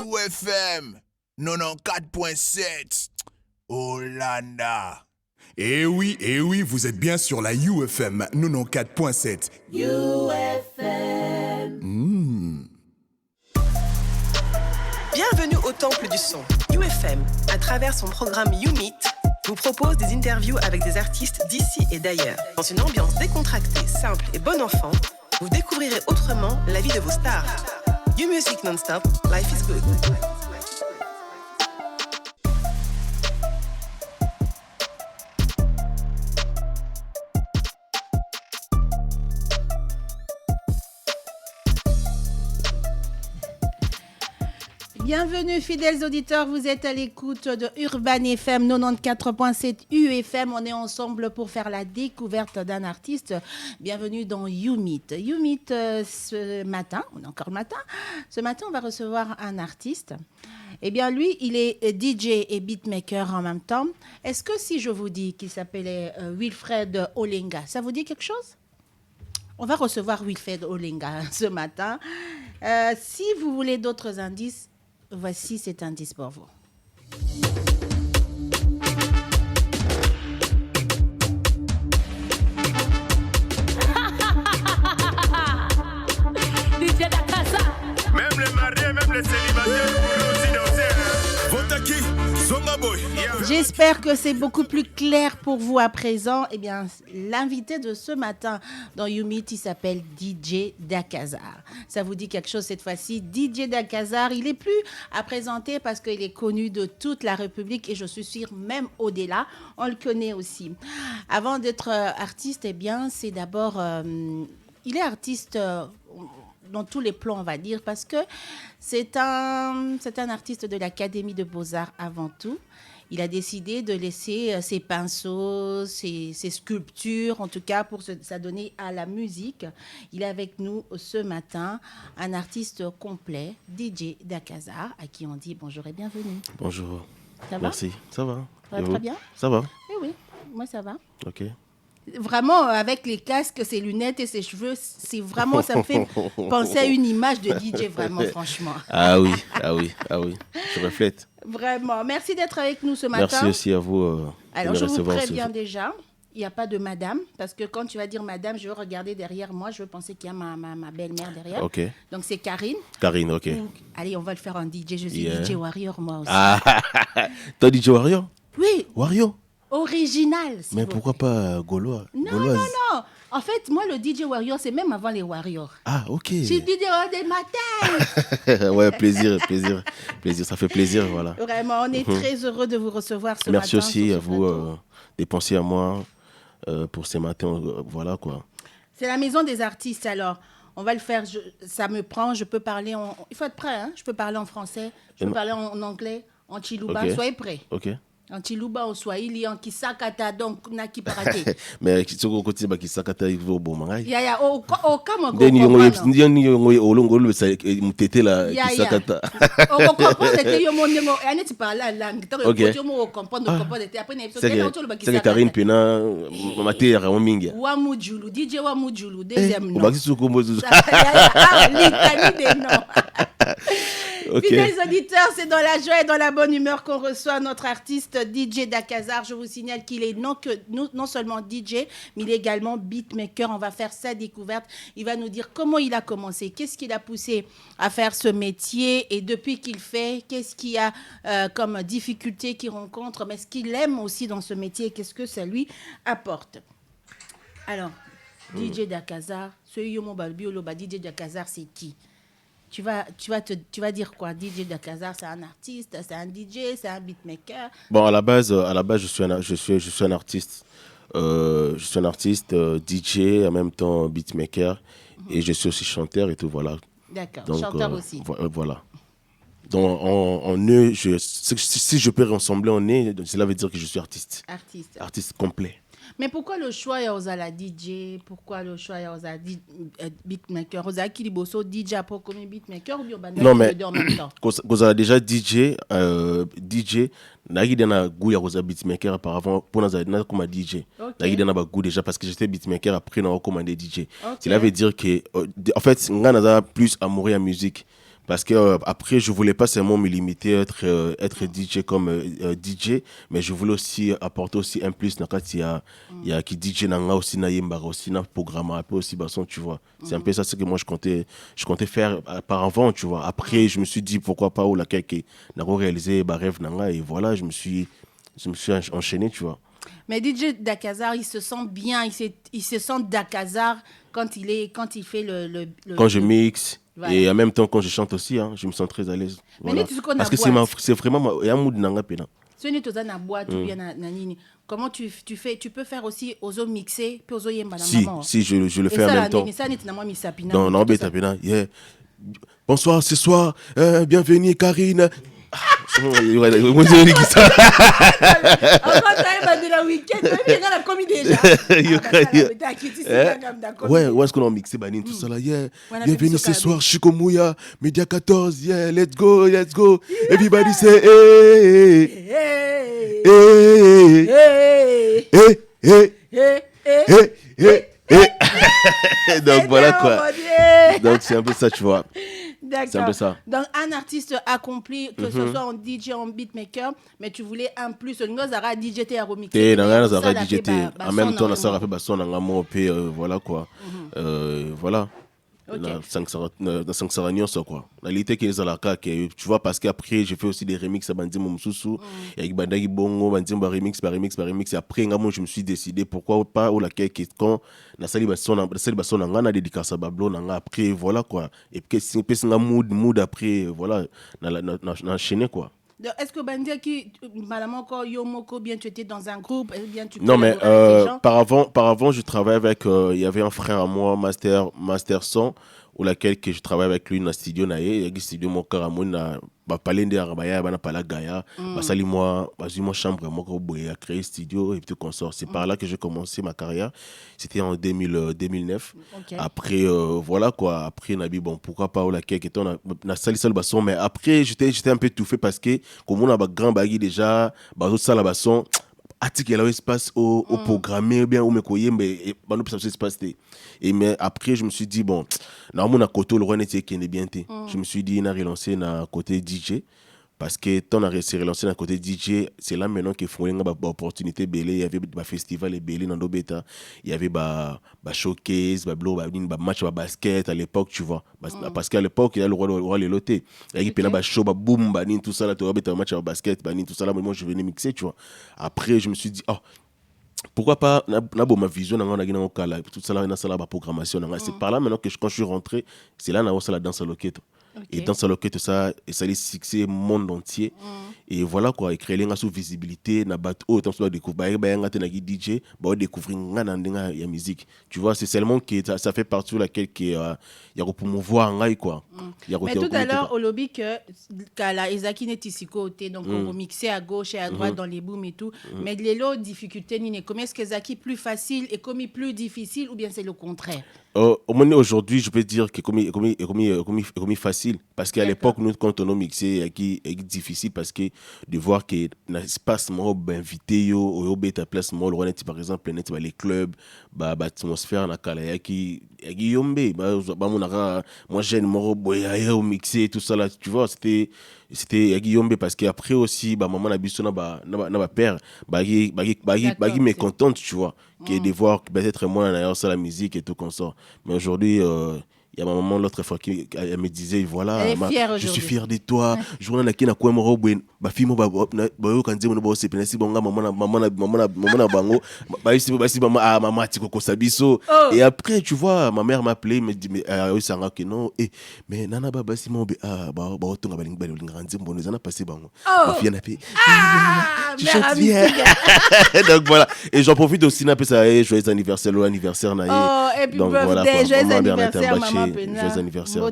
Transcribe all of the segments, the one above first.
UFM 94.7 Hollanda. Eh oui, vous êtes bien sur la UFM 94.7. UFM. Bienvenue au Temple du Son. UFM, à travers son programme YouMeet, vous propose des interviews avec des artistes d'ici et d'ailleurs. Dans une ambiance décontractée, simple et bon enfant, vous découvrirez autrement la vie de vos stars. YouMusic non-stop, life is good. Bienvenue fidèles auditeurs, vous êtes à l'écoute de Urban FM 94.7 UFM. On est ensemble pour faire la découverte d'un artiste. Bienvenue dans YouMeet. YouMeet, ce matin, on est encore le matin, ce matin on va recevoir un artiste. Eh bien lui, il est DJ et beatmaker en même temps. Est-ce que si je vous dis qu'il s'appelait Wilfred Olenga, ça vous dit quelque chose ? On va recevoir Wilfred Olenga ce matin. Si vous voulez d'autres indices, voici cet indice pour vous. Même les mariés, même les célibataires pourraient aussi danser. Votaki, Zonga Boy. J'espère que c'est beaucoup plus clair pour vous à présent. Eh bien, l'invité de ce matin dans YouMeet, il s'appelle DJ Dakazar. Ça vous dit quelque chose cette fois-ci? DJ Dakazar, il est plus à présenter parce qu'il est connu de toute la République et je suis sûre même au-delà, on le connaît aussi. Avant d'être artiste, eh bien, c'est d'abord... il est artiste... dans tous les plans, on va dire, parce que c'est un artiste de l'Académie de Beaux-Arts avant tout. Il a décidé de laisser ses pinceaux, ses sculptures, en tout cas pour s'adonner à la musique. Il est avec nous ce matin, un artiste complet, DJ Dakazar, à qui on dit bonjour et bienvenue. Bonjour. Ça va? Merci. Ça va. Ça va très bien? Ça va. Oui, moi ça va. Ok. Vraiment, avec les casques, ses lunettes et ses cheveux, c'est vraiment, ça me fait penser à une image de DJ, vraiment, franchement. Ah oui. Je reflète. Vraiment. Merci d'être avec nous ce matin. Merci aussi à vous. Alors, de je me vous recevoir préviens déjà, il n'y a pas de madame, parce que quand tu vas dire madame, je veux regarder derrière moi, je veux penser qu'il y a ma belle-mère derrière. Ok. Donc, c'est Karine. Karine, ok. Donc, allez, on va le faire en DJ. Je suis Yeah. DJ Warrior, moi aussi. Ah, toi DJ Wario? Oui, Wario? original. s'il Mais vous pourquoi plaît. pas Gaulois? Non, Gauloise? non. En fait, moi, le DJ Warrior, c'est même avant les Warriors. Ah, ok. Je suis DJ Warrior des matins. Ouais, plaisir. Ça fait plaisir, voilà. Vraiment, on est très heureux de vous recevoir ce Merci matin. aussi sur à ce vous plateau. de penser à moi pour ce matin. Voilà quoi. C'est la maison des artistes, alors. On va le faire. Ça me prend. Je peux parler en... Il faut être prêt, hein? Je peux parler en français. Je peux parler en anglais, en chiluba. Ok. Soyez prêts. Ok. En chiluba, en swahili, en kisakata, donc naki parate. Mais kitoko koti ba kisakata ivo bo mangai. Ya, au kama Ndeni yongo olongo sa mutete la kisakata. On comprend que yo monengo, ane tu parles la langue. Tant que tu mo comprendre après c'est que Karine Pena matera o mingi. Wa mujulu, DJ wa mujulu, deuxième nom. Ba kisuko mozu. Litanie des noms. Ok. Fidèles auditeurs, c'est dans la joie et dans la bonne humeur qu'on reçoit notre artiste DJ Dakazar. Je vous signale qu'il est non seulement DJ, mais il est également beatmaker. On va faire sa découverte. Il va nous dire comment il a commencé, qu'est-ce qui l'a poussé à faire ce métier et depuis qu'il fait, qu'est-ce qu'il y a comme difficulté qu'il rencontre, mais ce qu'il aime aussi dans ce métier, qu'est-ce que ça lui apporte. Alors, DJ Dakazar, ce Yomo Balbiolo, DJ Dakazar, c'est qui? Tu vas dire quoi? DJ Dakazar, c'est un artiste, c'est un DJ, c'est un beatmaker. Bon, à la base, je suis un artiste. Je suis un artiste, DJ, en même temps beatmaker, et je suis aussi chanteur et tout, voilà. D'accord, Donc, chanteur aussi. Voilà. Donc, si je peux ressembler en nez, cela veut dire que je suis artiste. Artiste complet. Mais pourquoi le choix est aux la DJ? Pourquoi le choix est aux beatmaker? Aux qui liboso DJ pour comme beatmaker ou bien non mais en même temps? Vous avez déjà DJ n'a goût ya koza beatmaker auparavant pour na comme DJ. N'a pas goût déjà parce que j'étais beatmaker après n'a recommandé DJ. Cela veut dire que en fait nga n'a plus amoureux à musique. Parce que après, je voulais pas seulement me limiter à être DJ comme DJ, mais je voulais aussi apporter aussi un plus. Il y a qui DJ nanga aussi na yemba aussi na programme un peu aussi basson, tu vois. C'est un peu ça ce que moi je comptais faire par avant, tu vois. Après, je me suis dit pourquoi pas ou laquelle qui n'a réalisé bah rêve nanga et voilà, je me suis enchaîné, tu vois. Mais DJ Dakazar, il se sent bien, il se sent Dakazar quand il fait quand je mixe. Voilà. Et en même temps, quand je chante aussi, hein, je me sens très à l'aise. Voilà. Parce que c'est vraiment un mood nanga pena. Comment tu fais? Tu peux faire aussi ozo mixer, puis ozo yemba na Si, maman. si, je le fais en même temps. Non, non, beta pena. Yeah. Bonsoir, ce soir. Bienvenue, Karine. Ouais, est-ce qu'on a mixé Banin tout ça là? Yeah. Bienvenue ce soir, Chikomouya, Média 14, yeah, let's go. Everybody say hey, hey. Donc voilà quoi. Donc c'est un peu ça, tu vois. D'accord. C'est un peu ça. Donc, un artiste accompli, que ce soit en DJ, en beatmaker, mais tu voulais un plus. Nous avons DJ à remixer. En même temps, on a fait basson en amour, puis voilà quoi. Voilà. Dans 5 saranions, quoi. La réalité qui est à la CAC, tu vois, parce qu'après, j'ai fait aussi des remixes à Bandi Momsousou, avec Bandagi Bongo, Bandi remix. Et après, je me suis décidé pourquoi pas, ou laquelle, quand la salle basson, on a dédicace à Bablo, après, voilà quoi. Et puis, c'est un mood après, voilà, on a enchaîné quoi. Est-ce que Bandi qui, madame encore, Yomoko, bien tu étais dans un groupe, bien tu non mais par avant je travaillais avec il y avait un frère à moi Master Son ou laquelle que je travaillais avec lui dans le studio naé il y a studio mon caramon ba palende arabaya bana pala gaya basali moi chambre moi ko boye a créé studio et puis consort c'est par là que j'ai commencé ma carrière c'était en 2009 okay. Après voilà quoi après nabi bon pourquoi pas ou laquelle que on a sali seul basson mais après j'étais un peu touffé parce que comme on a grand bagui déjà bazo sala basson article là espace au programmer bien ou me koyer mais ba no ça se passe et mais après je me suis dit bon normalement na côté le roi était qui est bien té je me suis dit na relancer na côté DJ parce que ton a relancé na côté DJ c'est là maintenant que font une opportunité belé il y avait ba festival et belé dans Dobeta il y avait ba showcase ba blow ba match ba basket à l'époque tu vois parce qu'à l'époque il y a le roi les lotés il y a pena ba show ba boom ba tout ça là tu vois match ba basket ba tout ça là moi je venais mixer tu vois après je me suis dit oh pourquoi pas na ma vision na ngana okala tout ça là na sala ba programmation c'est par là maintenant que quand je suis rentré c'est là na la danse loquette. Okay. Et dans ce loquet tout ça et ça les succès monde entier et voilà quoi créer une sous visibilité na bat autant soit découvrir ba ngate na DJ ba découvrir ngana ndinga ya musique tu vois c'est seulement que ça fait partie de laquelle qui y a pour promouvoir ngai quoi mais tout à l'heure au lobby que kala Ezaki netisiko côté donc on mixer à gauche et à droite dans les booms et tout mais les lots difficultés ni comment est-ce que Ezaki plus facile et comme plus difficile ou bien c'est le contraire? Au moins aujourd'hui, je peux dire que comme facile parce qu'à l'époque nous quand on a mixé est difficile parce que de voir que l'espace moi invité yo au beta place moi le par exemple net les clubs ba atmosphère na kala qui yombe ba monaka moi jeune moi boya au mixé tout ça là tu vois c'était yombe parce que après aussi ba maman na biso na ba père bagi mécontente tu vois qui est de voir peut-être moi d'ailleurs ça la musique et tout comme ça mais aujourd'hui il y a ma maman l'autre fois qui elle me disait voilà je suis fier de toi je vois na kina kwa mo robwen ba fimo ba yo kanze mo bo sepena si bonga maman bango ba isi maman ti ko sabiso et après tu vois ma mère m'a appelé me dit mais ça nga que non mais nana baba si mo ba otonga ba linga nzimbo mbono zana passer bango ba fille na pe tu chantes bien donc voilà et j'en profite aussi na pe ça joyeux anniversaire na et puis donc voilà joyeux anniversaire maman. Joyeux anniversaire.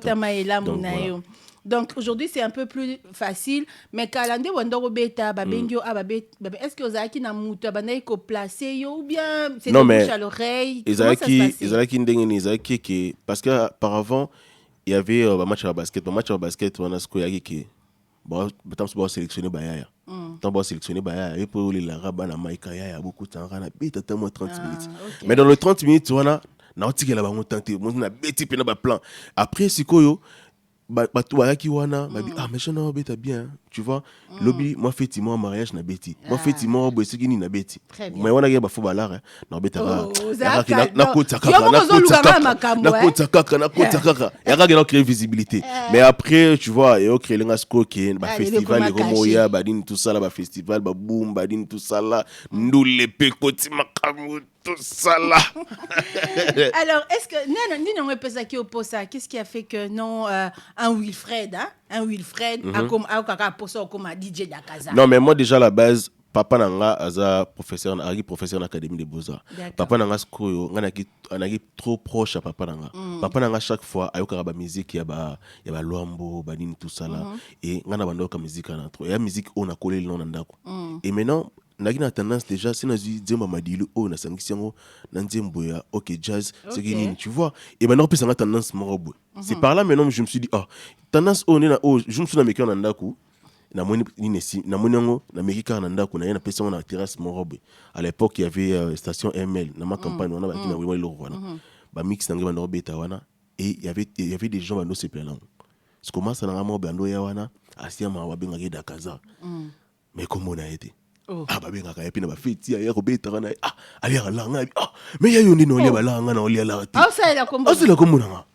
Donc aujourd'hui c'est un peu plus facile mais kalande wandoro beta babengio est-ce que Ozaki na muta banayi ko placer yo ou bien c'est de bouche à l'oreille Ezaki ndenge Ezaki que parce que auparavant il y avait un match à basket on a ce qu'il y a qui bon tant sélectionner bayaya tant sélectionner bayaya et pour les laraba na maika ya beaucoup temps na beta tellement 30 minutes mais dans le 30 minutes on a na otikela bango tante mo na beti pe na ba plan après sikoyo bato bayaki wana babi ah mais chana beta bien tu vois lobby moi effectivement mariage na beti moi effectivement boy ce qui ni na beti mais wana ya ba fo balara na beta na kota kaka ya ga créer visibilité mais après tu vois et créer lenga sko qui ba festival et remoya ba din tout ça là ba festival ba boom ba din tout ça là ndule pe koti makamu tout ça là. Alors, est-ce que non, qu'est-ce qui a fait que non un Wilfred a comme DJ Dakaza? Non, mais moi déjà à la base papa nanga aza professeur na l'académie des beaux-arts. Papa nanga skoyo ngana trop proche à papa nanga. Papa nanga chaque fois ayoka ba musique ya ba lwambo ba nini tout ça là et ngana bandoka musique na trop. Ya musique on a collé le nom ndako. Et maintenant nagi na tendance déjà si nazi dzemba madilu o na sangisi yango na nzembo ya OK jazz c'est que tu vois et maintenant puis ça a tendance morobo c'est par là maintenant je me suis dit tendance on est na je me suis na meki na ndako na moni ni si na moni yango na meki ka na ndako na yana pesa na terrasse morobo à l'époque il y avait station ML na ma campagne on a baki na wimo lo wana ba mix na ngeba beta wana et il y avait des gens bando se plaindre ce commence na ngamo bando ya wana asia ma wabenga ke Dakaza mais comment on a été babengaka ya pina bafeti ya kobetaka na aliaka langa mais ya yo ndi no lia balanga na olia la ti asala kombo nanga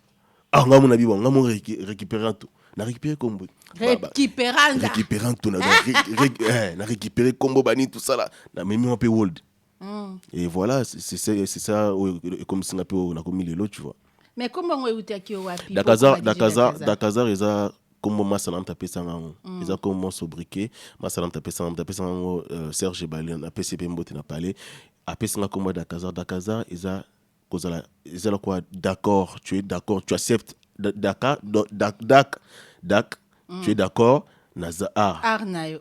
nga mona bibo nga mo récupérer tout na récupérer kombo récupérant tout na récupérer kombo bani tout ça là na memi un peu world et voilà c'est ça comme Singapour na komi lelo tu vois mais comment on utaki wapi Dakaza eza comme moi ça n'entend pas ça ils ont comme sobriquet moi ça n'entend pas ça Serge Balin a PCP Mbote n'a parlé après ça comme Dakaza ils ont quoi d'accord tu es d'accord tu acceptes Dakar tu es d'accord Naza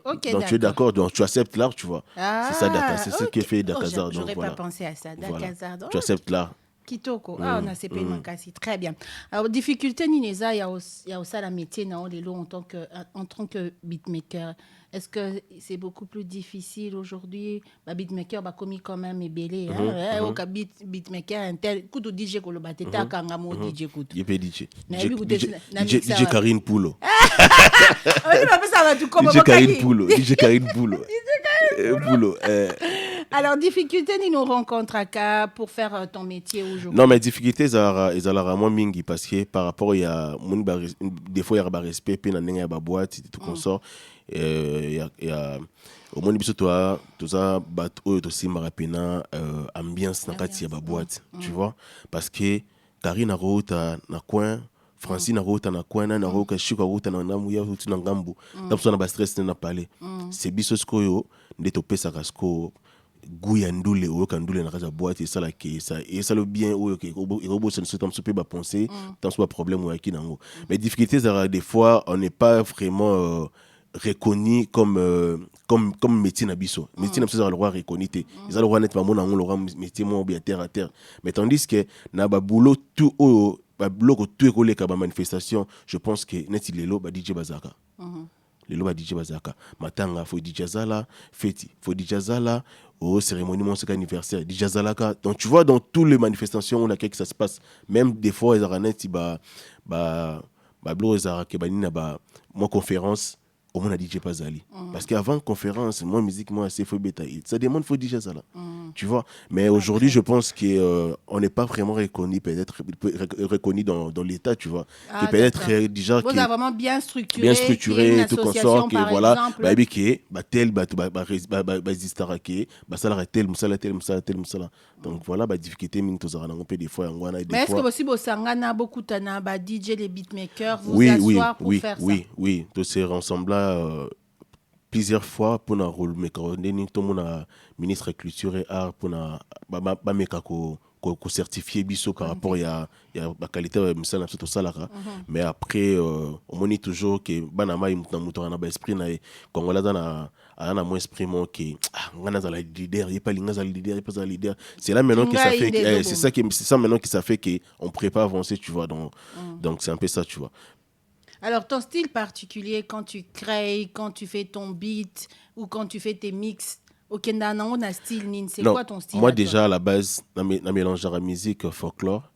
OK donc tu es d'accord donc tu acceptes l'art tu vois c'est ça Dakar c'est ce qui fait Dakaza donc j'aurais pas pensé à ça Dakaza tu acceptes l'art Kitoko on a CP Makasi très bien alors difficulté nineza il y a aussi la métier na lelo en tant que beatmaker est-ce que c'est beaucoup plus difficile aujourd'hui beatmaker commis quand même ebelé au beatmaker intel kuto DJ ko lo bateta kanga mo DJ kuto yepé DJ Karine Poulo on va ça va tout comme DJ Karine Poulo alors difficulté ni nous rencontre pour faire ton métier aujourd'hui non mais difficulté ils ont vraiment mingi parce que par rapport il y a des fois il y a ba respect pe na ndenge ba boîte tout consort il y a au moins biso toi tout ça bat o to simba pena ambiance na kati ya ba boîte tu vois parce que Karine a rota na coin Francine a rota na coin na roka shika rota na ndamu ya uti na ngambu tapso na ba stress na parler c'est biso skoyo ndeto pesa kasko guya ndule o kandule na kaza boîte ça là qui ça et ça le bien o que robo ça ne se tombe pas penser tant soit problème ou qui nango mais difficultés des fois on n'est pas vraiment reconnu comme métier na biso métier na biso le roi reconnu te ils le roi net pas mon le roi métier mon bien terre à terre mais tandis que na ba boulot tout o ba bloco tout écolé ka ba manifestation je pense que net il est là ba DJ Bazaka le loba DJ Bazaka matanga faut DJ Zala feti faut DJ Zala au cérémonie mon anniversaire DJ Zalaka donc tu vois dans toutes les manifestations on a quelque ça se passe même des fois ils aranet ba blo ezarake banina ba moi conférence au moins DJ Pazali parce qu'avant conférence moi musique moi c'est faut bêta ça demande faut DJ Zala tu vois mais aujourd'hui je pense que on n'est pas vraiment reconnu peut-être reconnu dans l'état tu vois que peut-être déjà vous avez vraiment bien structuré tout consort que voilà ba biki ba tel ba zistarake ba sala tel musala donc voilà ba difficulté mine tous on peut des fois ngwana des fois mais est-ce que possible sangana beaucoup tana ba DJ les beatmakers vous asseoir pour faire ça oui tous ces ensemble plusieurs fois pour na rôle mécanisme tout mon ministre culture et art pour na ba meka ko certifier biso par rapport ya ba qualité misala tout ça là mais après on moni toujours que banama mutu na ba esprit na kongola na mon esprit mon que ngana za leader il pas linga za leader c'est là maintenant que ça fait c'est ça maintenant que ça fait que on pourrait pas avancer tu vois donc c'est un peu ça tu vois. Alors, ton style particulier, quand tu crées, quand tu fais ton beat ou quand tu fais tes mix, ok, on a style, c'est quoi ton style? Moi, déjà, à la base, je mélange la musique folklore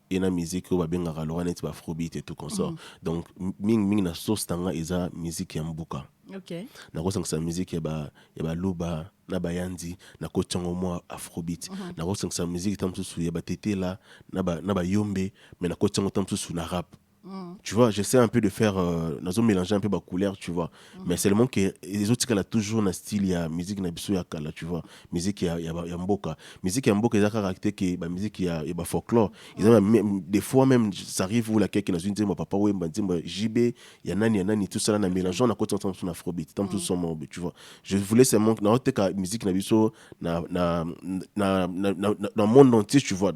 et na musique au babenga ralorane tu afrobeat et tout consort donc ming na sauce tanga eza musique ya mbuka OK na ko sangsa musique ya ba luba na bayandi na ko tsango mo afrobeat na ko sangsa musique tamsusu ya batetela na ba yombe mais na ko tsango tamsusu na rap. Tu vois, j'essaie un peu de faire, nous mélanger un peu ma couleur, tu vois. Mais seulement que les autres, il y a toujours un style, il y a musique, il y a kala, tu vois. Musique, il y a mboka. Musique, il y a mboka, il y a caractère, la musique, il y a folklore. Des fois même, ça arrive où la quelqu'un qui dit, mon papa, ouais, JB, il y a nani, tout ça, on a mélangé, on a côté en son afrobeat, tant tout son mot, tu vois. Je voulais seulement que dans la musique, dans le monde entier, tu vois,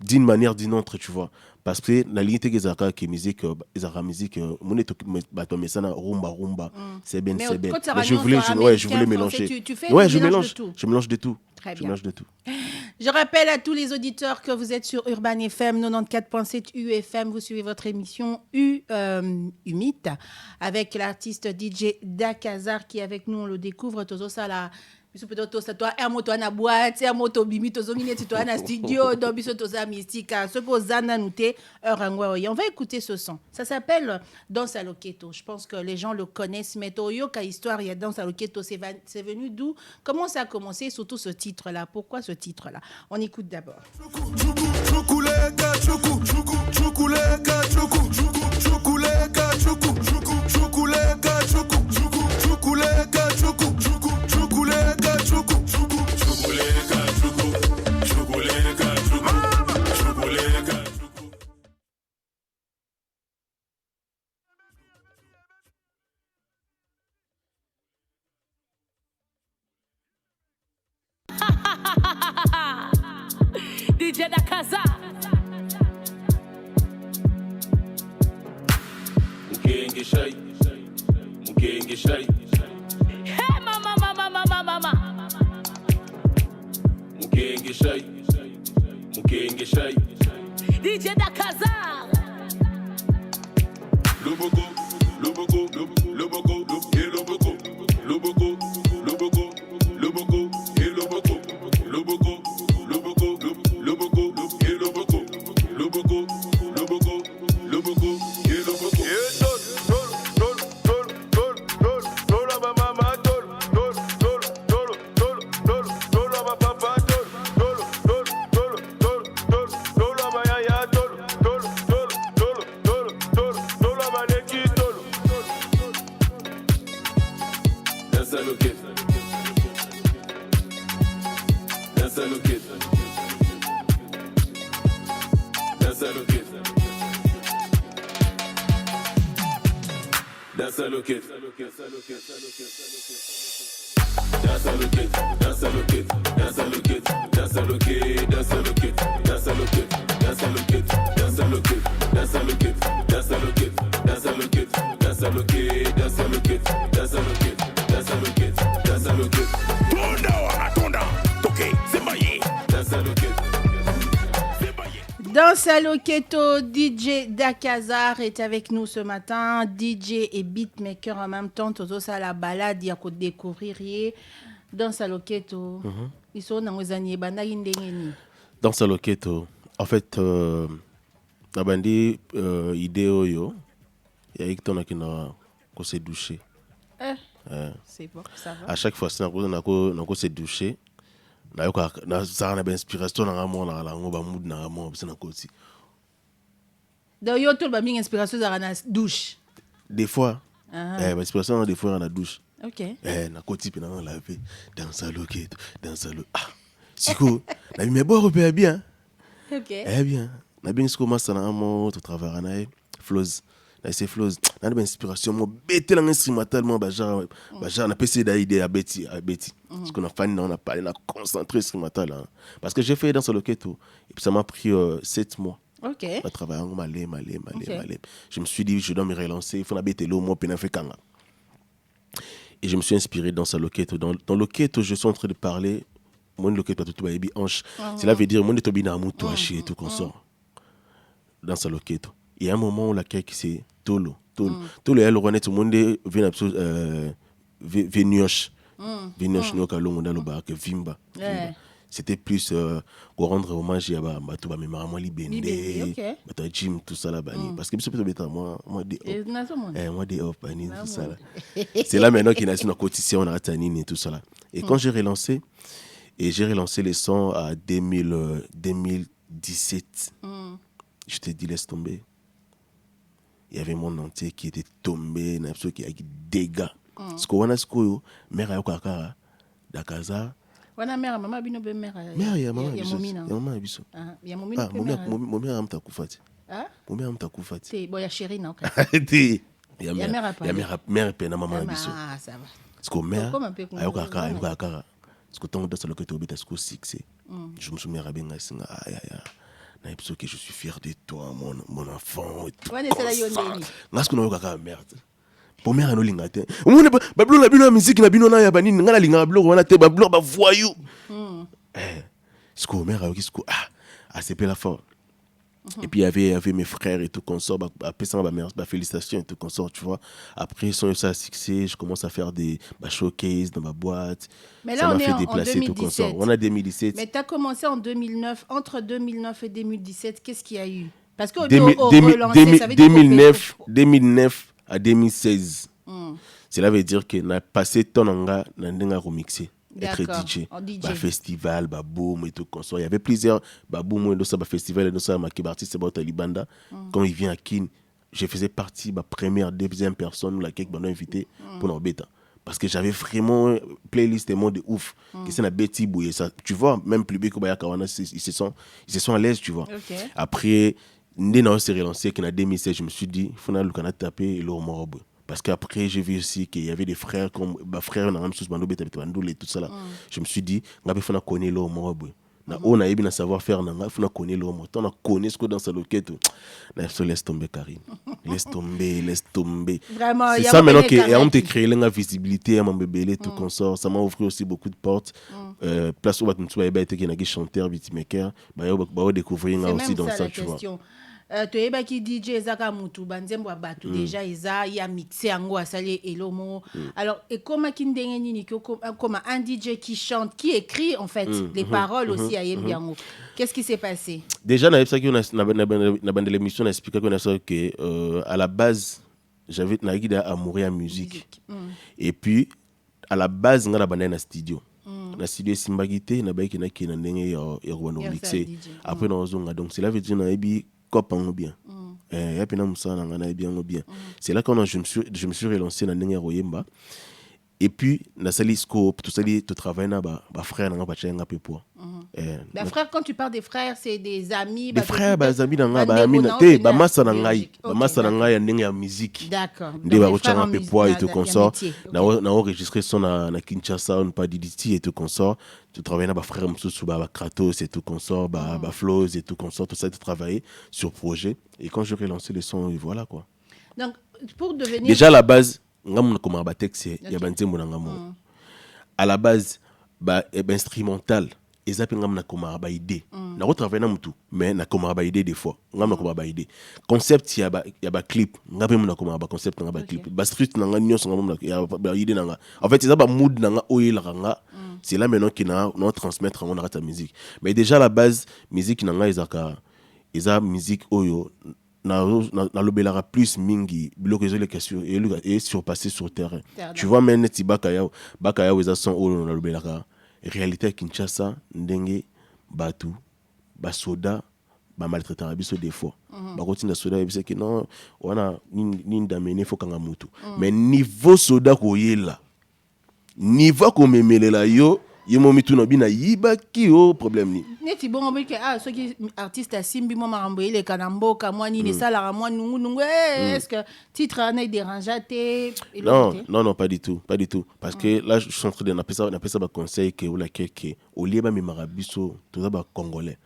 d'une manière ou d'une autre, tu vois. Parce que la limite que zaka qui musique moneto bato mesana rumba c'est bien mais je voulais mélanger je mélange de tout. Très bien. Je rappelle à tous les auditeurs que vous êtes sur Urban FM 94.7 UFM. Vous suivez votre émission UMIT avec l'artiste DJ Dakazar qui est avec nous. On le découvre. Tozo Sala. Biso peut-être ça toi un moto na boîte un moto bimi tozo ngine toi na studio donc biso toza mystique ce que zana nouté on va écouter ce son. Ça s'appelle Danse à Loketo. Je pense que les gens le connaissent mais toyo ka histoire il y a Danse à Loketo c'est venu d'où? Comment ça a commencé surtout ce titre là? Pourquoi ce titre là? On écoute d'abord. DJ Dakazar. Mukenge shai. Hey mama. Mukenge shai. DJ Dakazar. Loboko. Danse à Loketo, DJ Dakazar est avec nous ce matin. DJ et beatmaker en même temps. Tozo ça la balade, il y a qu'à découvrir. Danse à Loketo. Ils sont dans les années Danse à Loketo. En fait, la bandi idée yo, il y a quelqu'un qui n'a qu'à se doucher. C'est bon, ça va. À chaque fois, c'est n'a qu'à se doucher. Na ça na inspiration na mo na la ngoba mood na mo bisana koti. Donc yo tout ba mi inspiration za na douche. Des fois inspiration des fois na douche. OK. Na koti pe na laver dans sa Loketo, dans sa siko na mi boire peu bien. OK. Bien. Na bien siko masa na mo to travailler na flows. Na c'est flows. Na ba inspiration mo bete la instrumentalement ba genre na PC da idée à Betty. Parce qu'on a fait, on a parlé, on a concentré instrumental. Hein. Parce que j'ai fait dans ce Loketo. Et puis ça m'a pris 7 mois. OK. On a travaillé, malé. Je me suis dit, je dois me relancer. Il faut habiter l'eau, moi, puis kanga. Et je me suis inspiré dans ce Loketo. Dans Loketo, je suis en train de parler. Moi, Loketo, tout le hanche. Cela veut dire, moi, je suis en train de et tout qu'on sort. Dans ce Loketo. Il y a un moment où la quelqu'un c'est Tolo. Tolo, elle, tout le monde vient Vénioche. Vinoche no kalongo na loba ke vimba. c'était plus pour rendre hommage à tout ba mémoire moi libende ba gym tout ça là bani parce que biso peut mettre moi des moi des off bani tout ça là c'est là maintenant qu'il y a une quotidien on a tanine et tout ça là et quand j'ai relancé les sons à 2017 je te dis laisse tomber. Il y avait mon entier qui était tombé, il y a qui a des dégâts. Parce que on a ce que mère a eu kaka Dakazar. On a mère maman bino be mère. Mère ya maman biso. Ya maman biso. Ya momina. Mon mère amta kufati. Ah? Mon mère amta kufati. Té boya chérie na ka. Té. Ya mère pe na maman biso. Ah ça va. Parce que mère a eu kaka. Parce que tant dans le côté obéta ce que succès. Je me souviens rabenga singa ya. Que je suis fier de toi, mon enfant. Ouais, c'est la yondeli. Parce que nous avons merde. Pour moi, nous l'ingate. On ne pas blou la bino musique na bino na ya bani ngala linga blou wana te ba blou ba voyou. Ce que mère a dit c'est pas la fort. Et puis il y avait mes frères et tout consort après ça ma félicitations et tout consort tu vois. Après ils sont ça succès, je commence à faire des showcase dans ma boîte. Mais là on est en 2017. Tout consort. On a 2017. Mais tu as commencé en 2009, entre 2009 et 2017, qu'est-ce qu'il y a eu? Parce que 2009 à 2016. Cela veut dire que n'a passé ton anga n'a remixé. Être DJ, festival, boom et tout consort. Il y avait plusieurs boom et ça festival et ça marqué artiste c'est Talibanda. Quand il vient à Kin, je faisais partie ma première deuxième personne laquelle m'a invité pour nos bêta parce que j'avais vraiment playlist et monde de ouf que c'est la Betty Bouye ça tu vois même plus que Baya Kawana ils se sont à l'aise tu vois. Après Ndena s'est relancé qu'en 2016 je me suis dit faut na lukana taper et le morobe. Parce qu'après, j'ai vu aussi qu'il y avait des frères comme frère et tout ça là. Je me suis dit, il faut connaître l'homme. On a eu un savoir-faire, il faut connaître l'homme. On a connu ce que dans sa loquette. Laisse tomber, Karine. Laisse tomber. Vraiment, c'est ça maintenant qu'on a créé la visibilité à mon bébé, tout consort. Ça m'a offert aussi beaucoup de portes. Place où on a été chanteur, beatmaker. On a découvert aussi dans ça, tu vois. Tu es qui DJ Zaka Moutou, Banzembo Abatu, déjà Isa, il y a mixé Ango Assalé et Lomo. Alors, et comment comme un DJ qui chante, qui écrit en fait les paroles aussi à Yembiango. Qu'est-ce qui s'est passé? Déjà, dans l'émission, on a expliqué que à la base, j'avais amour à musique. Et puis, à la base, on a un studio. Na studio Simbagité, na baiki na kina ndenge ya mixé. Après, donc cela veut dire qu'on bien. C'est là que je me suis relancé dans le Royemba. Et puis, dans le scope, tout ça, tu travailles avec mes frères. Frères, quand tu parles des frères, c'est des amis. Des frères, des amis, des musique. D'accord. Des frères et tout consort. On a enregistré son à Kinshasa, on pas d'identité et tout consort. Tu travailles avec mes frères, Kratos et tout consort, Flows et tout consort. Tout ça, tu travailles sur projet. Et quand je relancé les sons, voilà quoi. Donc, pour devenir. Déjà, à la base, à la base instrumental eza pe ngam na koma ba idée na ko travailler na mutu mais na koma ba idée des fois ngam na koma ba idée concept ya ba clip ngabe mu na koma ba concept na ba clip ba street na nga nyonso ngam na ya ba idée na nga en fait eza ba mood na nga oyela nga c'est là maintenant qui na transmettre mon art musique mais déjà à la base musique na nga eza musique oyo na lobelaka plus mingi biloko ezole question et surpasser sur terrain. Tu vois même neti bakaya eza son oyo na lobelaka réalité à Kinshasa ndenge batu basoda ba maltraitant biso des fois ba kotinda soda biso que non wana ni ndamene faut kanga mutu mais niveau soda ko yela niveau ko memelela yo yemo mituna bina yibaki o problème ni neti bongo bike ceux qui artiste asimbi mo marambo ile kanamboka moi ni sala moi nungu est-ce que titre ana dérangeaté non pas du tout parce que là je suis en train de n'appeler ça ba conseil que ou laquelle que au lieu ba mimarabiso tout ça ba congolais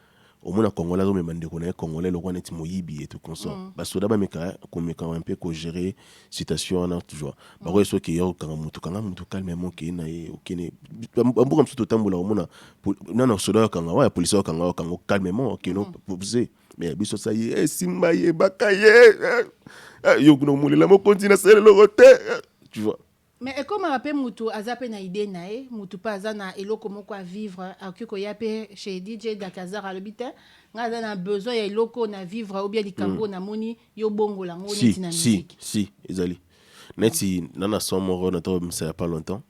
au moins congolais au même ndeko na congolais le roi neti moyibi et tout consort ba soda ba meka un peu ko gérer situation na toujours ba ko so que yo kanga mutu calmement ke na ye okene mbuka msuto tambola omona na soda kanga wa police kanga calmement ok non poser mais biso ça y simba ye bakaye yo kuno mulela mo continue c'est le roté tu vois. Mais comment appelle Moutou Azape na idée nae, Moutou pas azana eloko moko à vivre, à que yape chez DJ Dakazar à l'habitat, ngaza na besoin ya eloko na vivre ou bien likambo na moni yo bongo lango neti na musique. Si, ezali. Neti nana son moro na to msa pas longtemps.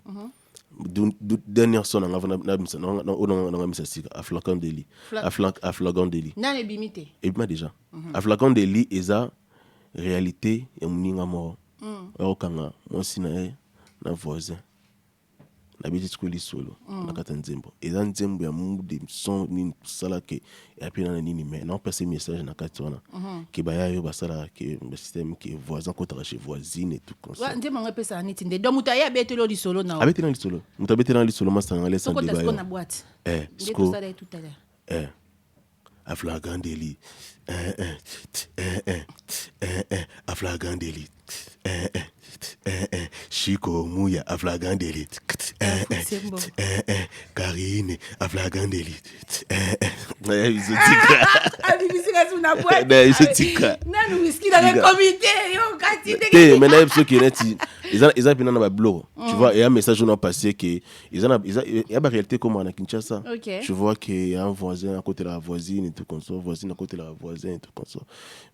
Dernière son na msa sika a Flacon Deli. A Flacon Deli. Na le bimité. Et bien déjà. A Flacon Deli eza réalité ya muninga moro. Okanga monsina na voisin na biti skuli solo na kata nzembo eza nzembo ya mungu de son ni sala ke ya pina na nini mais non passer message na kati wana ke baya yo basala ke système ke voisin kota chez voisine et tout comme ça wa ndemo ngapesa niti nde donc mutaya betelo li solo na abeti na li solo mutabeti na li solo masta ngale sans débat ko na boîte sko ça tout à l'heure a Flacon Deli a Flacon Deli Chico Mouya a Flacon Deli Karine a Flacon Deli Bisika suna boîte Bisika nanu whisky dans le comité yo kati mais na ceux qui neti ils ont pina na blog tu vois il y a un message on a passé que il y a une réalité comme à Kinshasa tu vois qu'il y a un voisin à côté de la voisine et tout comme ça voisine à côté de la voisine et tout comme ça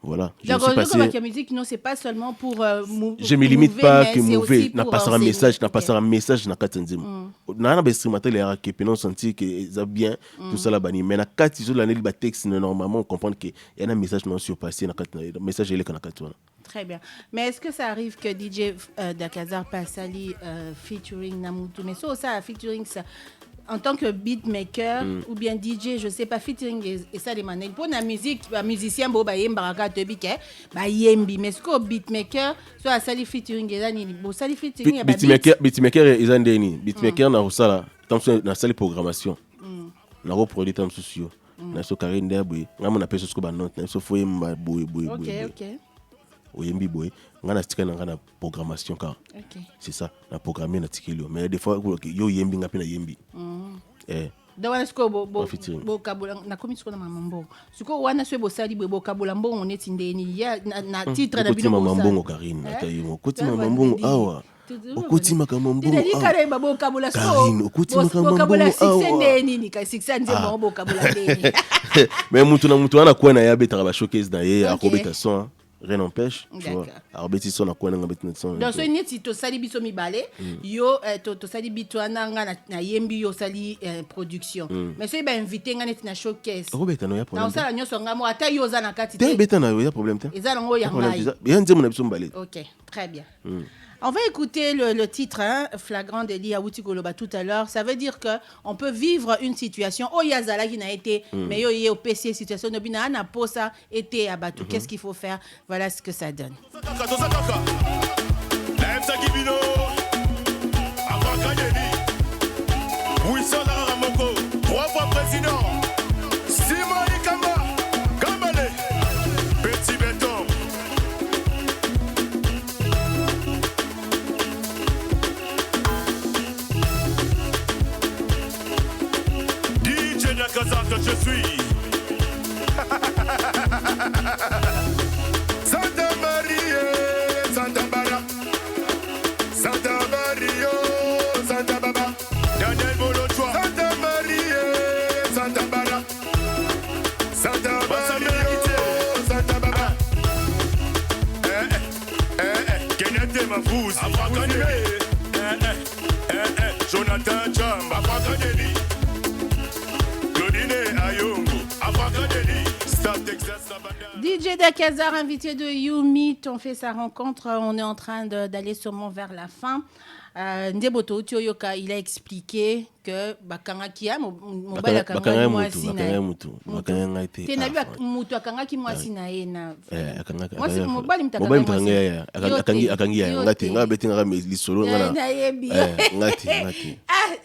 voilà je suis passé la musique non c'est pas seulement pour je me limite pas que mauvais n'a pas un message na katanzim na ba streamateur les que penon sentir que ça bien tout ça là bani mais na kati sur l'année ba texte normalement on comprend que il y a un message non surpassé na kati message ele kana kati wana. Très bien. Mais est-ce que ça arrive que DJ Dakazar passe à featuring Namutu? Mais ça, featuring ça. En tant que beatmaker ou bien DJ, je sais pas, featuring et ça des manières. Pour la musique, un musicien, bon, bah, yembaraka te bike, bah, yembi. Mais ce que beatmaker, soit sali featuring et là, ni bon, sali featuring. Beatmaker et Isandeni. Beatmaker na rusala, tant na sali programmation. Na reproduit tant socio. Na so carré ndabwe. Ngamo na peso sko ba note, na so foye mba boy. OK. Oyembi boy ngana stika na ngana programmation car c'est ça na programmer na tikilo mais des fois yo yembi ngapi na yembi dawana sko bo kabula na komi sko na mamambo siko wana swe bo sali bo kabula mbongo neti ndeni ya na titre na bino mamambo Karine atayimo kuti mamambo awa okuti makamambo ndeni kare bo kabula sko bo kabula 6 ndeni ni ka 6 nzembo bo kabula ndeni mais mutu ana kwa na ya betara ba showcase na ye akobeta son rien n'empêche tu vois arbeti son na kwa na ngabeti na son donc so neti to sali biso mibale yo to sali bitwana nga na yembi yo sali production mais so ba invité nga neti na showcase robeta no ya problème na sala nyoso ngamo ata yo za na kati te beta na ya problème te ezala ngo ya ngai ya nzemo na biso mbale. OK très bien. On va écouter le titre, Flagrant Délit à Wuti Goloba tout à l'heure. Ça veut dire qu'on peut vivre une situation. Oh, Yazala qui n'a été, mais il y a au PC, situation de Bina, n'a pas ça été abattu. Qu'est-ce qu'il faut faire? Voilà ce que ça donne. Trois fois président. Simon Ikamba. Kambale. Petit béton. DJ Dakazar que je suis. Santa Maria, Santa Bara. Santa Maria, Santa Baba. Daniel Molotois. Santa Maria, Santa Bara. Santa Maria, Santa Baba. Kenneth Mafous. Jonathan Cham. Afakadeli. Claudine Ayongo. Afakadeli. Start Texas Sabada. DJ Dakazar, invité de YouMeet, on fait sa rencontre, on est en train d'aller sûrement vers la fin. Ndeboto Tioyoka, il a expliqué que Bakangakia, mobile Bakanga mwasi na mutu. Bakanga ite. Tena bi mutu akangaki mwasi na ye na. Mwasi mobile mtakanga. Akangi ngati ngabeti ngame lisolo ngana. Na yebi. Ngati.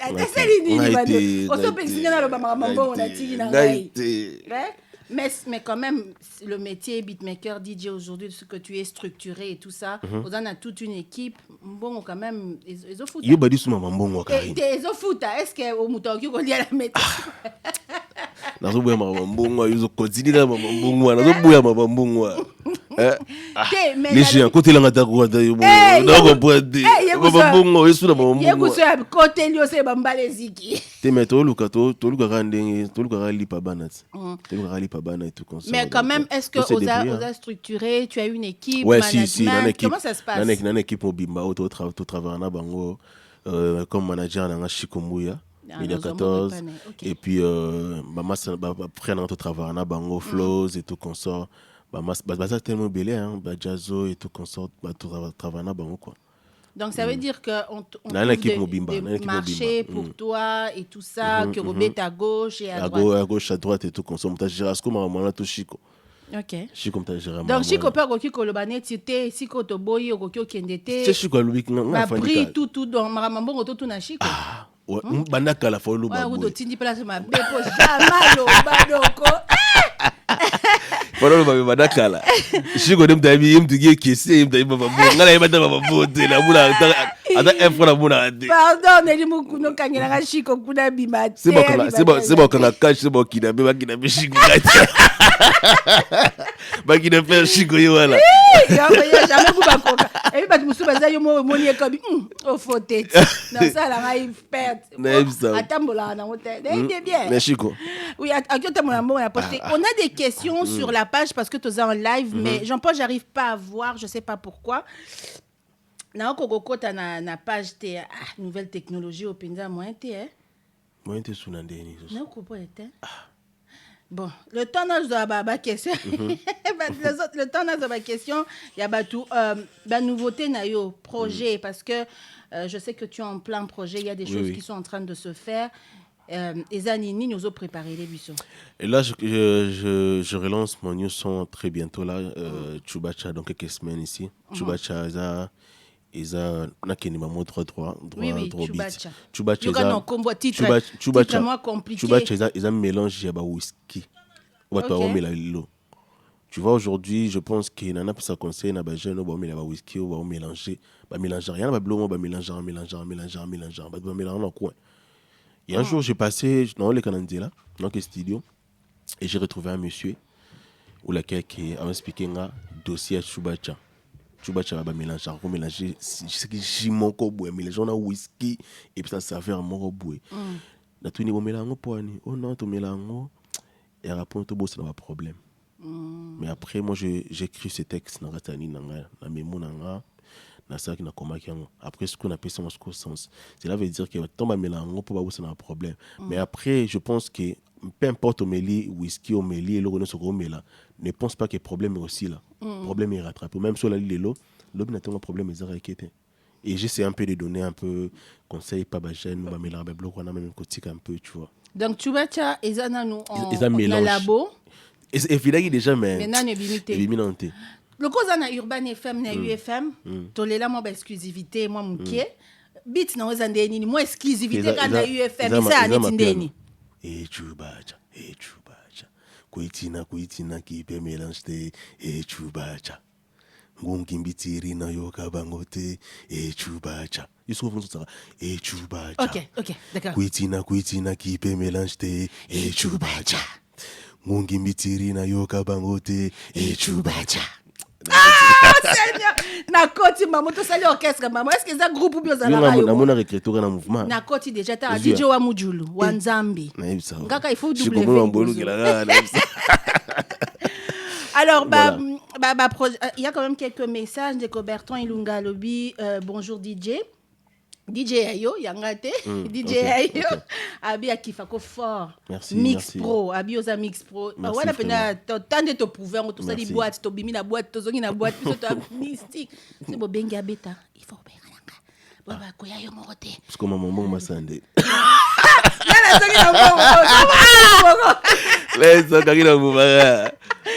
Atasali nini bado. Oso pensina na loba mambo na tiki na ngai. Mais quand même, le métier beatmaker, DJ aujourd'hui, ce que tu es structuré et tout ça, on a toute une équipe. Bon, quand même, ils ont foutu. Yo badi suma mambongo Karine. Ils ont foutu. Est-ce que au moutonki qu'on dit à la météo? Nazo boya mambongo, yo continue na mambongo, nazo boya mambongo. Les chiens, côté la ngata quoi donc boîte babongo esu na babongo yekuso ya côté lui aussi bambale ziki te mais to luka randeng to luka lipa banat to luka lipa banat et tout comme ça. Mais quand même, est-ce que aux a structuré, tu as une équipe, ouais, management, comment ça se passe? Dans une équipe mobimba au travail na bango comme manager na Chico Mouya Media 14 et puis après on travaille na bango flows et tout consort ça tellement belé hein jazzo et tout consort travailler na bango quoi. Donc ça veut dire que on trouve des marchés pour toi et tout ça que Robert à gauche et à droite. À gauche à droite et tout consort on t'a géré comme maman tout Chico. OK. Chico t'a géré. Donc Chico pas koki kolobane tité Chico to boyi koki okendete. C'est Chico lubik na pris tout dans maramambo to na Chico. Ouais, bandaka la follow ba. Ouais, tindi place ma bepo jamais lo badoko. Follow ba bandaka la. Chico dem tabi im tugie kese im tabi baba bo. Ngala yebata baba bo te la bula ata info na buna ate. Pardon, neli mukuno kangela ga Chico kuna bimate. C'est bon kana cash c'est bon kina be Chico kati. Ba kina faire Chico yo wala. Ya jamais kuba koka. Et ba musuba za yo mo moni ekobi o faute. Non ça la va perdre. Atambola na hotel. C'est bien. Mais Chico. Oui, on a des questions sur la page parce que tu es en live, mais Jean-Paul, j'arrive pas à voir, je sais pas pourquoi. Na okoko ta na page te nouvelle technologie au Pinza moins te Moins te sunandeni. Na okoko te. Bon, le temps de ma question. Le temps de ma question, il y a tout nouveauté na yo projet parce que je sais que tu es en plein projet, il y a des choses qui sont en train de se faire. Et Zanini nous a préparé les buissons. Et là, je relance mon new son très bientôt là. Chubacha dans quelques semaines ici. Chubacha ils a nakeni mamo 3 Chubacha. Chubacha titre moins compliqué. Chubacha ils a mélange ya ba whisky. Tu vois aujourd'hui, je pense qu'il y en a pour ça conseil na ba jeune ba mélanger whisky ou ba mélanger rien ba blanc ba mélanger ba mélanger dans coin. Et un jour, j'ai passé dans le Canadien là, dans le studio, et j'ai retrouvé un monsieur où laquelle qui a expliqué un dossier à Chubacha. Chubacha va mélanger, je sais que j'ai mon coboué, mais les gens ont whisky et puis ça fait un mort boué. Na tout niveau mélange poani, oh non, tout mélange, et après tout beau c'est un problème. Mais après moi j'écris ce texte dans Ratani dans la mémo dans après ce qu'on appelle ça en sens cela veut dire que tombe mélange pour pas c'est un problème mais après je pense que peu importe au méli whisky au méli et le renaissance au méla ne pense pas que problème est aussi là problème est rattrapé même sur la l'eau n'a pas problème est arrêté et j'essaie un peu de donner un peu conseil pas bagène ou mélange blanc on a même côté un peu tu vois donc tu vas tiens ils en mélange labo et finalement déjà mais maintenant limité le cause na Urban FM na UFM tolela mo ba exclusivité moi mukie beat na ozandeni ni mo exclusivité kana UFM ça na tindeni Chubacha kuitina kipe melange Chubacha ngungi mbitiri na yoka bangote Chubacha Yusuf Nzotara Chubacha OK d'accord kuitina kipe melange Chubacha ngungi mbitiri na yoka bangote Chubacha. Ah, Seigneur! Na koti maman to sali orchestre maman. Est-ce que ça groupe ou bien ça la rayo? Na mona recréateur na mouvement. Na koti déjà ta DJ wa Mujulu, wa Nzambi. Kaka il faut doubler. Alors il y a quand même quelques messages de Bertrand Ilunga Lobby bonjour DJ Ayo yangate DJ Ayo abi akifako fort Mix Pro abi oza Mix Pro wala pena tande to prouver on tout ça di boîte to bimi na boîte to zongi na boîte puis to mystique c'est bo benga beta il faut benga baba ko ya yo morote parce que maman mama sande la zongi na bongo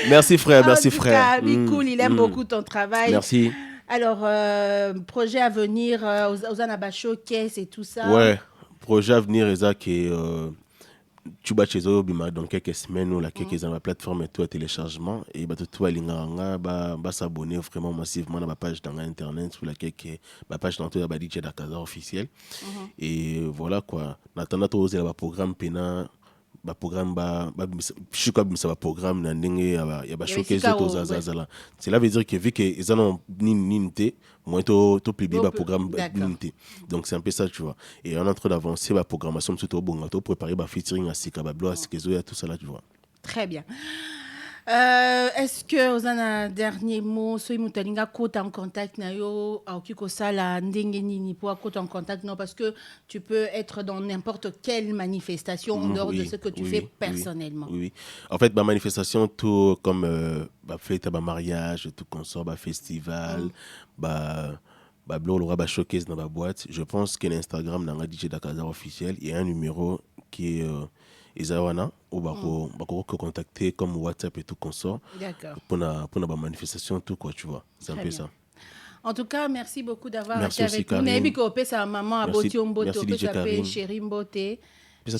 merci frère cool il aime beaucoup ton travail merci. Alors, projet à venir, aux Anaba Showcase et tout ça. Ouais, projet à venir, qui Chubacha dans quelques semaines ou quelques années, la plateforme et tout à téléchargement. Et tout à s'abonner vraiment massivement à ma page dans Internet ou ma page dans la DJ Dakazar officielle. Et voilà quoi. En attendant, tu as un programme pénal. ba programme ba je quoi ça va programme na ndenge ya ba showcase to zazala. Cela veut dire que vu que ils ont ninte moi to publier ba programme ninte. Donc c'est un peu ça tu vois. Et on est en train d'avancer ba programmation tout au bon to préparer ba featuring à Sika ba bloa Sikezo et tout ça là tu vois. Très bien. Est-ce que vous avez un dernier mot? Soyez moutalinga côte en contact na yo aokiko sala ndenge nini pour côte en contact non parce que tu peux être dans n'importe quelle manifestation en dehors de ce que tu fais personnellement. Oui. En fait, ma manifestation tout comme fête ba mariage, tout consort, ba festival, ba blo le ba showcase dans ba boîte. Je pense que l'Instagram dans DJ Dakazar officiel, il y a un numéro qui est Isawana ou bako contacter comme WhatsApp et tout consort. D'accord. Pour la manifestation tout quoi tu vois. C'est un peu ça. En tout cas, merci beaucoup d'avoir été avec nous. Nayebi ko pesa maman aboti omboto pe s'appelle Chérie Mbote. Ça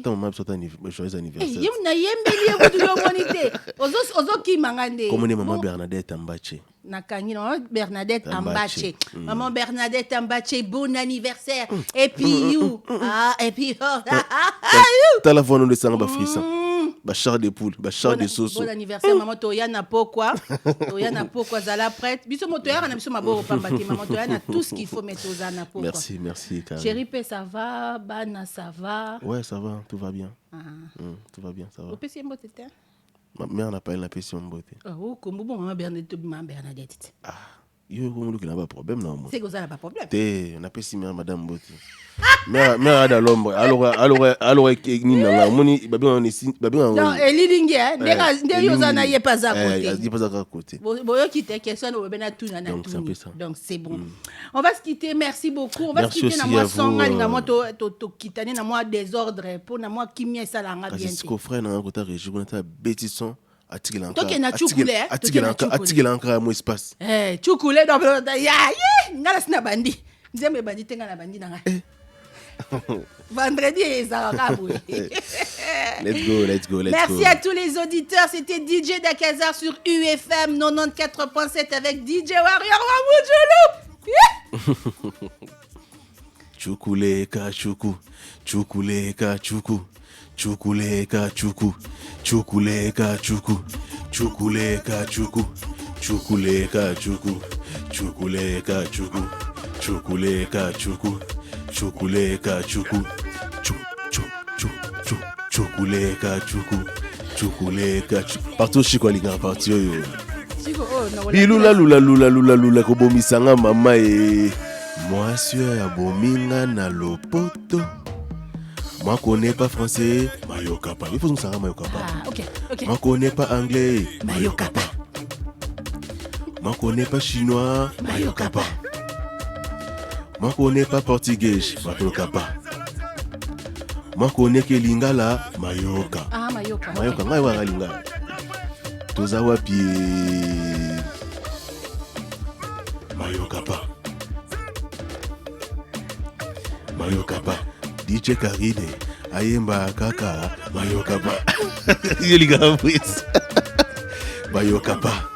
ta maman soit joyeux anniversaire. Yem na yembeli ebutu yo monite. Ozo ki mangande. Comme ne maman Bernadette Ambache. Nakangi non Bernadette Ambache. Maman Bernadette Ambache, bon anniversaire. Et puis you. Et puis t'as la voix non de sang ba frisson. Ba char de poule, ba char de sauce. Bon anniversaire maman Toya na pokwa. Toya na pokwa zala prête. Biso motoya na biso maboro pambaki maman Toya na tout ce qu'il faut mettre aux na pokwa. Merci Karine. Chérie P ça va, Bana ça va. Ouais, ça va, tout va bien. Tout va bien, ça va. Au PC Mbote. Ma mère n'a pas une passion Mbote. Oh, comme bon maman Bernadette. Ah, yo comme qui n'a pas problème non moi. C'est que ça n'a pas problème. On appelle si mère madame Mbote. Mère à l'ombre. Alors ni na moni ba bien on est ba bien. Non, elilingi ndeka yo zana ye pas à côté. Il pas à côté. Boyo quitter question au bena tout na tout. Donc c'est bon. On va se quitter, merci beaucoup. On va se quitter na moi songa linga moi to kitane na moi désordre pour na moi kimia sala nga bien. C'est ko frère na ko ta région na ta bêtison. Atigela encore mon espace. Chukule donc ya ngala sina bandi. Nzembe bandi tenga na bandi nanga. Vendredi et Zarabou. Let's go. Merci à tous les auditeurs. C'était DJ Dakazar sur UFM 94.7 avec DJ Warrior Wamoudjoulou. Chukuleka chuku. Chukuleka chuku. Chukuleka chuku. Chukuleka chuku. Chukuleka chuku. Chukuleka chuku. Chukuleka chuku. Chukuleka chuku. Chukuleka chuku. Chukuleka chuku. Chukuleka chuku. Partout chiko linga partout yo. Lula kobomisanga mama e. Moi suis abominga na lopoto. Moi connais pas français, Mayoka pas. Il faut que ça Mayoka pas. Ah, OK. Moi connais pas anglais, Mayoka pas. Moi connais pas chinois, Mayoka pas. Moi connais pas portugais, Mayoka pas. Moi connais que lingala, Mayoka. Ah, Mayoka. Mayoka ngai wa lingala. Toza wapi? Mayoka pas. Mayoka pas. DJ Karine, Ayemba Kaka, Mayoka pas. Il est grave. Mayoka pas.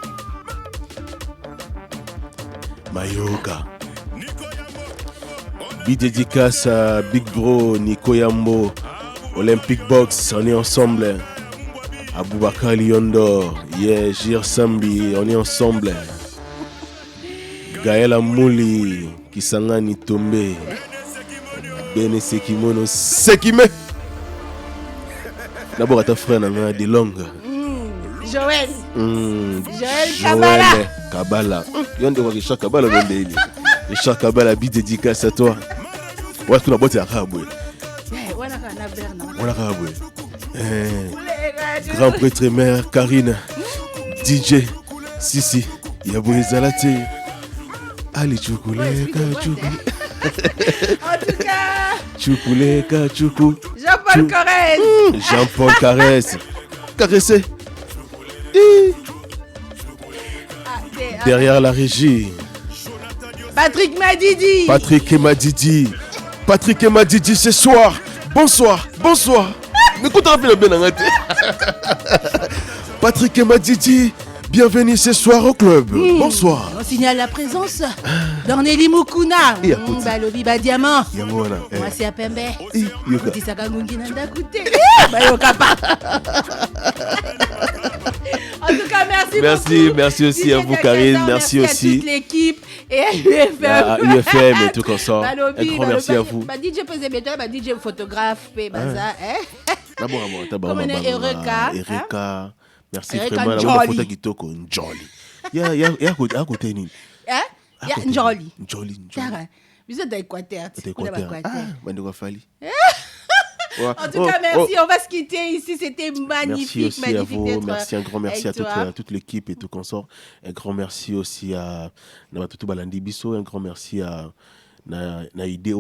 Mayoka. Big dédicace à Big Bro, Nico Yambo, Olympic Box, on est ensemble. Aboubakar Lyondo, Jir Sambi, on est ensemble. Gaël Amouli, Kisangani Tombe. Bene Sekimono Sekime. D'abord à ta frère n'a des longues. Joël. Joël Kabala. Yonde wa Richard Kabala bende. Richard Kabala bi dédicace à toi. Ouais tout la boîte à Raboué. Voilà Raboué. Grand prêtre mère Karine. DJ Sisi. Yaboué Zalate. Ali Chukuleka Chukule. En tout cas, Chukuleka Chuku. Jean-Paul Caresse. Jean-Paul Caresse. Caressé. Derrière la régie. Patrick Madidi. Patrick Madidi ce soir. Bonsoir. Écoute un peu bien. Patrick Madidi, bienvenue ce soir au club. Bonsoir. signale la présence d'Ornélie Mukuna. Et à côté. Balobi ba diamant. Yango wana. Moi c'est à Pembe. Yoka. Kuti sakangungi nanda koute. Ba yoka pas. En tout cas, merci beaucoup. Merci aussi à vous, Karine. Merci aussi à toute l'équipe et à UFM. à UFM et tout comme ça. Balobi, Un grand merci à vous. DJ Pesebeta, DJ photographe, baza. D'abord, Comme on est Erika. Erika. Merci Erika vraiment. Njoli. La photo qui toque Njoli. Ya côté ni. Hein? Il y a Njoli. Njoli. Tara. Vous êtes d'Équateur. Bandeko Fali. En tout cas, merci. On va se quitter ici. C'était magnifique. Merci aussi à vous. D'être Merci, un grand merci avec à toute l'équipe et tout consort. Un grand merci aussi à Nabatutu Balandi Bisso. Un grand merci à na idée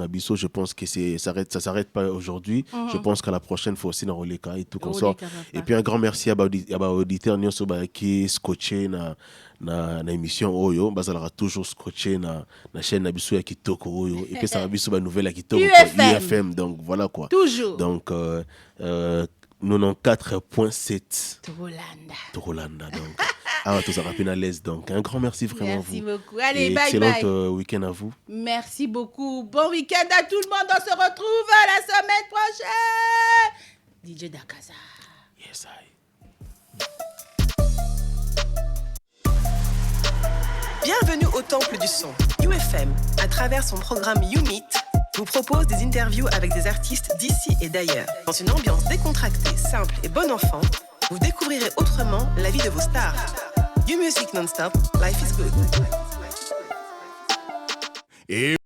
Bisso. Je pense que ça s'arrête pas aujourd'hui. Je pense qu'à la prochaine fois aussi dans Roleka et tout consort. Et puis un grand merci à l'auditeur qui est scotché na émission Oyo. Bazalara toujours scotché na chaîne Nabiso ya Kitoko Oyo. Et puis ça Nabiso nouvelle à Kitoko UFM. Donc voilà quoi. Toujours. Donc 94.7 Torolanda. Donc tout ça rapide à l'aise. Donc un grand merci vraiment à vous. Merci beaucoup. Allez, et bye bye. Excellent week-end à vous. Merci beaucoup. Bon week-end à tout le monde. On se retrouve la semaine prochaine. DJ Dakaza. Yes, Bienvenue au Temple du Son. UFM, à travers son programme YouMeet, vous propose des interviews avec des artistes d'ici et d'ailleurs. Dans une ambiance décontractée, simple et bon enfant, vous découvrirez autrement la vie de vos stars. You Music non-stop, life is good. Et